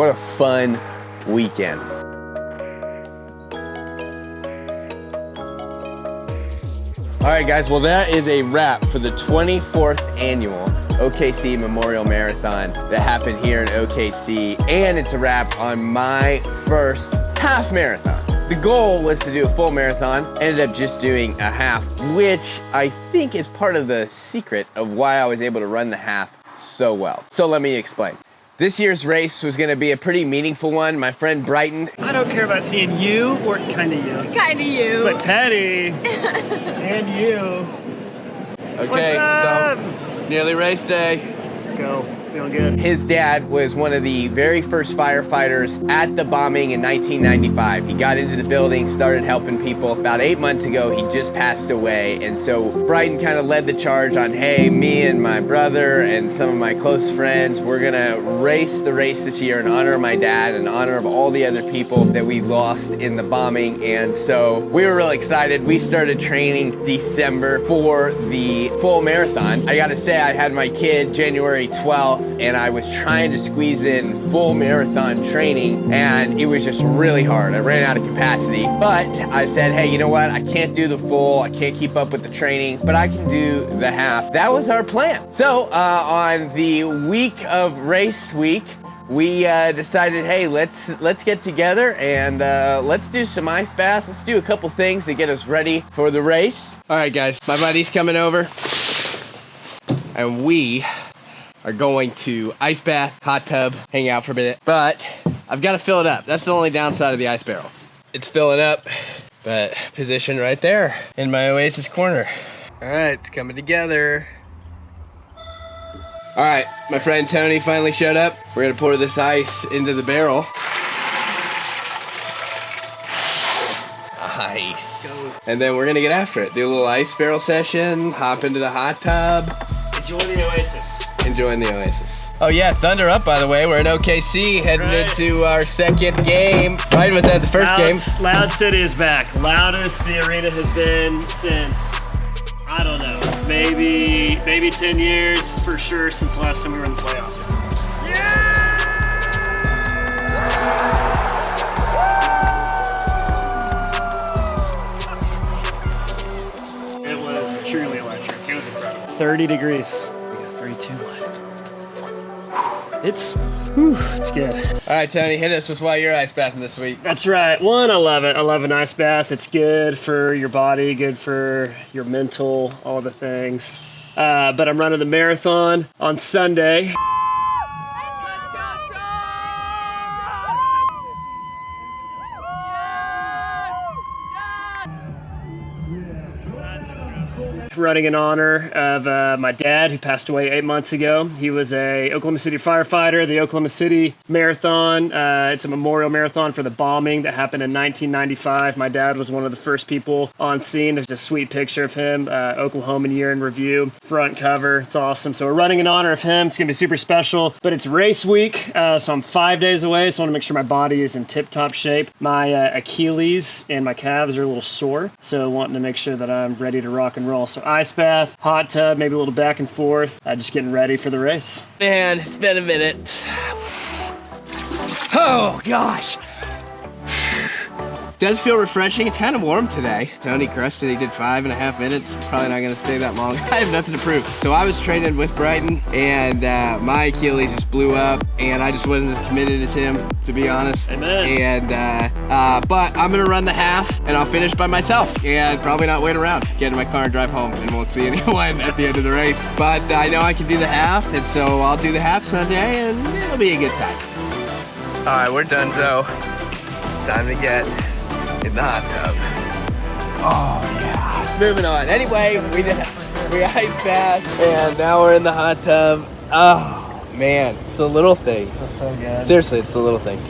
What a fun weekend. All right, guys, well, that is a wrap for the 24th annual OKC Memorial Marathon that happened here in OKC, and it's a wrap on my first half marathon. The goal was to do a full marathon, ended up just doing a half, which I think is part of the secret of why I was able to run the half so well. So let me explain. This year's race was gonna be a pretty meaningful one. My friend Brighton. I don't care about seeing you or kinda you. Kinda you. But Teddy and you. Okay, so nearly race day. Let's go. Feeling good. His dad was one of the very first firefighters at the bombing in 1995. He got into the building, started helping people. About 8 months ago, he just passed away. And so Brighton kind of led the charge on, hey, me and my brother and some of my close friends, we're gonna race the race this year in honor of my dad, in honor of all the other people that we lost in the bombing. And so we were really excited. We started training December for the full marathon. I gotta say, I had my kid January 12th, and I was trying to squeeze in full marathon training, and it was just really hard. I ran out of capacity, but I said, hey, you know what? I can't do the full, I can't keep up with the training, but I can do the half. That was our plan. So on the week of race week, we decided, hey, let's get together and let's do some ice baths. Let's do a couple things to get us ready for the race. All right, guys, my buddy's coming over, and we are going to ice bath, hot tub, hang out for a minute, but I've got to fill it up. That's the only downside of the ice barrel. It's filling up, but positioned right there in my Oasis corner. All right, it's coming together. All right, my friend Tony finally showed up. We're gonna pour this ice into the barrel. Ice. And then we're gonna get after it. Do a little ice barrel session, hop into the hot tub. Enjoy the Oasis. Enjoying the Oasis. Oh yeah, thunder up, by the way. We're in OKC, heading into our second game. Brighton was at the first game. Loud City is back. Loudest the arena has been since, I don't know, maybe 10 years for sure since the last time we were in the playoffs. It was truly electric. It was incredible. 30 degrees. We got 32 left. It's good. All right, Tony, hit us with why you're ice bathing this week. That's right. I love it. I love an ice bath. It's good for your body, good for your mental, all the things. But I'm running the marathon on Sunday. Running in honor of my dad, who passed away 8 months ago. He was a Oklahoma City firefighter. The Oklahoma City Marathon, it's a memorial marathon for the bombing that happened in 1995. My dad was one of the first people on scene. There's a sweet picture of him, Oklahoman year in review, front cover. It's awesome. So we're running in honor of him. It's gonna be super special, but it's race week, so I'm 5 days away, so I wanna make sure my body is in tip-top shape. My Achilles and my calves are a little sore, so wanting to make sure that I'm ready to rock and roll. So ice bath, hot tub, maybe a little back and forth, just getting ready for the race. Man, it's been a minute. Oh, gosh. Does feel refreshing. It's kind of warm today. Tony crushed it. He did 5.5 minutes. Probably not going to stay that long. I have nothing to prove. So I was training with Brighton, and my Achilles just blew up, and I just wasn't as committed as him, to be honest. Amen. And but I'm going to run the half, and I'll finish by myself, and probably not wait around. Get in my car and drive home, and won't see anyone at the end of the race. But I know I can do the half, and so I'll do the half Sunday, and it'll be a good time. All right, we're done, so time to get in the hot tub. Oh yeah. Moving on. Anyway, we ice bath, and now we're in the hot tub. Oh man, it's the little things. That's so good. Seriously, it's the little things.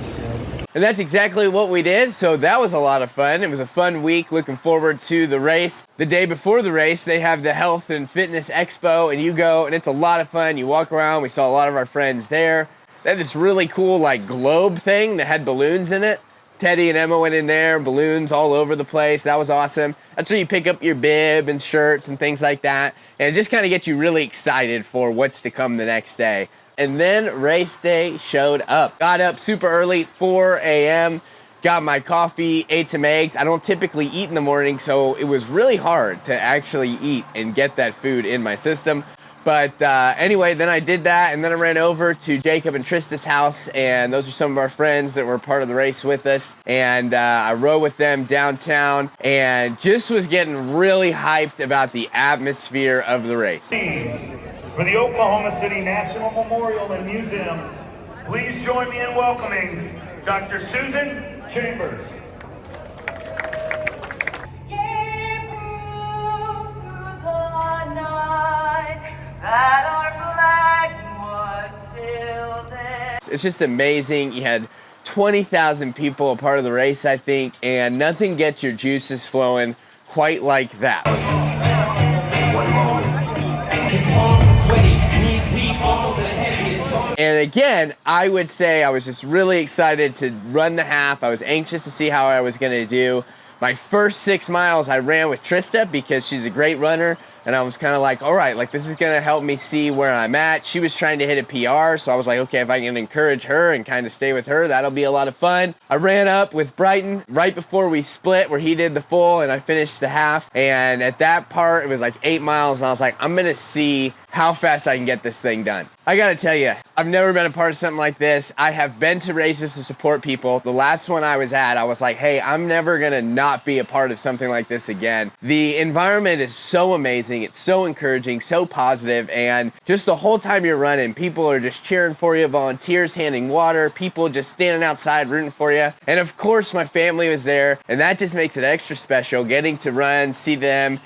And that's exactly what we did. So that was a lot of fun. It was a fun week. Looking forward to the race. The day before the race, they have the Health and Fitness Expo, and you go, and it's a lot of fun. You walk around. We saw a lot of our friends there. They had this really cool like globe thing that had balloons in it. Teddy and Emma went in there, balloons all over the place. That was awesome. That's where you pick up your bib and shirts and things like that. And it just kind of gets you really excited for what's to come the next day. And then race day showed up. Got up super early, 4 a.m., got my coffee, ate some eggs. I don't typically eat in the morning, so it was really hard to actually eat and get that food in my system. But anyway, then I did that, and then I ran over to Jacob and Trista's house, and those are some of our friends that were part of the race with us. And I rode with them downtown and just was getting really hyped about the atmosphere of the race. For the Oklahoma City National Memorial and Museum, please join me in welcoming Dr. Susan Chambers. It's just amazing. You had 20,000 people a part of the race, I think, and nothing gets your juices flowing quite like that. And again, I would say I was just really excited to run the half. I was anxious to see how I was going to do. My first 6 miles I ran with Trista because she's a great runner, and I was kind of like, all right, like this is going to help me see where I'm at. She was trying to hit a PR, so I was like, okay, if I can encourage her and kind of stay with her, that'll be a lot of fun. I ran up with Brighton right before we split, where he did the full and I finished the half. And at that part, it was like 8 miles, and I was like, I'm going to see how fast I can get this thing done. I gotta tell you, I've never been a part of something like this. I have been to races to support people. The last one I was at, I was like, hey, I'm never gonna not be a part of something like this again. The environment is so amazing. It's so encouraging, so positive, and just the whole time you're running, people are just cheering for you, volunteers handing water, people just standing outside rooting for you. And of course, my family was there, and that just makes it extra special, getting to run, see them.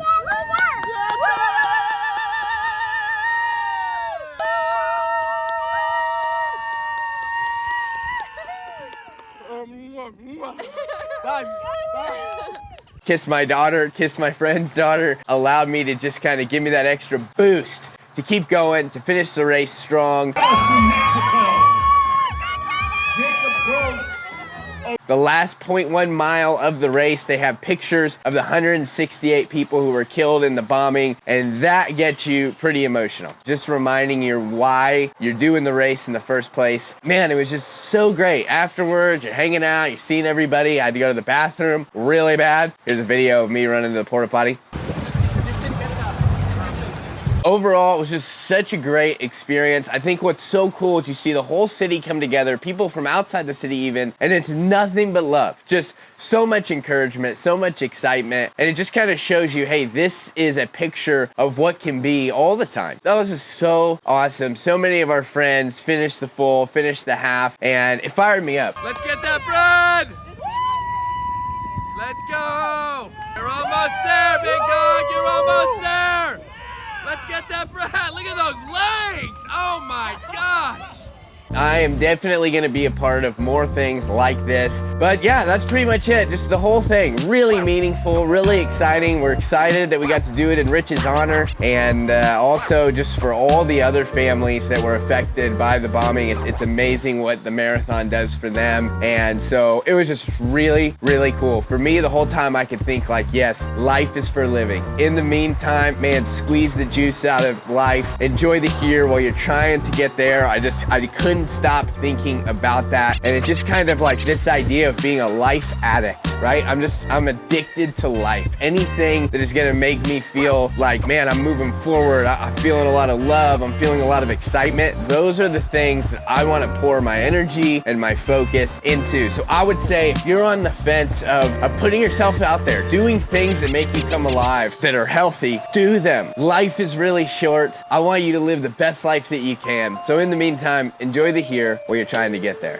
Kiss my daughter, kiss my friend's daughter, allowed me to just kind of give me that extra boost to keep going, to finish the race strong. The last 0.1 mile of the race, they have pictures of the 168 people who were killed in the bombing, and that gets you pretty emotional. Just reminding you why you're doing the race in the first place. Man, it was just so great. Afterwards, you're hanging out, you're seeing everybody. I had to go to the bathroom really bad. Here's a video of me running to the porta potty. Overall, it was just such a great experience. I think what's so cool is you see the whole city come together, people from outside the city even, and it's nothing but love. Just so much encouragement, so much excitement, and it just kind of shows you, hey, this is a picture of what can be all the time. That was just so awesome. So many of our friends finished the full, finished the half, and it fired me up. Let's get that bread! Let's go! You're almost there, big dog, you're almost there! Let's get that bread. Look at those legs. Oh my gosh. I am definitely going to be a part of more things like this. But yeah, that's pretty much it. Just the whole thing. Really meaningful, really exciting. We're excited that we got to do it in Rich's honor. And also just for all the other families that were affected by the bombing. It's amazing what the marathon does for them. And so it was just really, really cool. For me, the whole time I could think like, yes, life is for living. In the meantime, man, squeeze the juice out of life. Enjoy the here while you're trying to get there. I couldn't stop thinking about that, and it just kind of like this idea of being a life addict, right? I'm addicted to life. Anything that is gonna make me feel like, man, I'm moving forward, I'm feeling a lot of love, I'm feeling a lot of excitement. Those are the things that I want to pour my energy and my focus into. So I would say if you're on the fence of putting yourself out there, doing things that make you come alive, that are healthy, do them. Life is really short. I want you to live the best life that you can. So in the meantime, enjoy the here while you're trying to get there.